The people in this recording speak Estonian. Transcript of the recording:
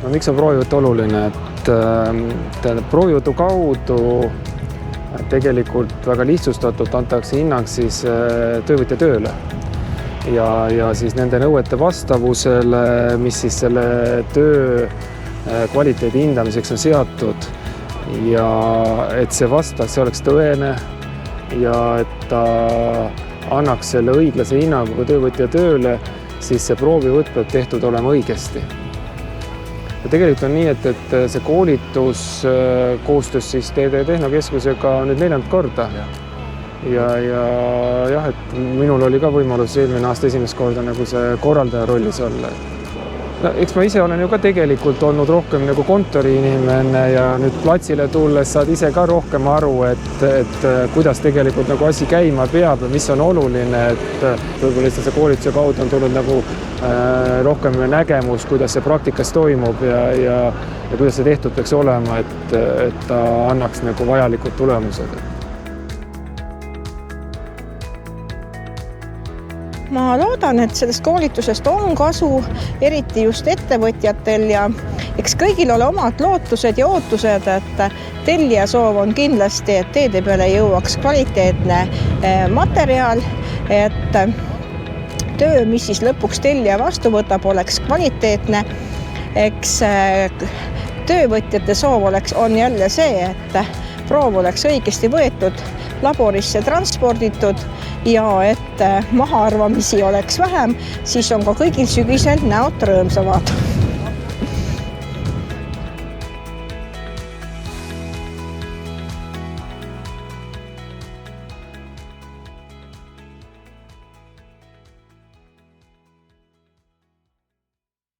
No, miks on proovivõtt oluline, et proovivõtu kaudu tegelikult väga lihtsustatult antakse hinnang siis töövõtja tööle ja siis nende nõuete vastavusele, mis siis selle töö kvaliteedi hindamiseks on seatud ja et see oleks tõene ja et ta annaks selle õiglase hinnanguga töövõtja tööle, siis see proovivõtt peab tehtud olema õigesti. Ja tegelikult on nii, et see koolitus koostöös siis TD Tehnokeskusega on nüüd 4. korda. Ja jah, et minul oli ka võimalus eelmine aasta esimest korda nagu see korraldaja rollis olla. No, eks ma ise olen ju ka tegelikult olnud rohkem nagu kontoriinimene ja nüüd platsile tulles saad ise ka rohkem aru, et kuidas tegelikult nagu asi käima peab ja mis on oluline, et võib-olla lihtsalt see koolituse kaudu on tulnud nagu rohkem nägemus, kuidas see praktikas toimub ja kuidas see tehtud peaks olema, et ta annaks nagu vajalikud tulemused. Ma loodan, et sellest koolitusest on kasu, eriti just ettevõtjatel ja eks kõigil ole omad lootused ja ootused, et tellija soov on kindlasti, et teede peale jõuaks kvaliteetne materjal, et töö, mis siis lõpuks tellija vastu võtab, oleks kvaliteetne. Eks töövõtjate soov on jälle see, et proov oleks õigesti võetud, laborisse transporditud ja et mahaarvamisi oleks vähem, siis on ka kõigil sügisel näod rõõmsavad.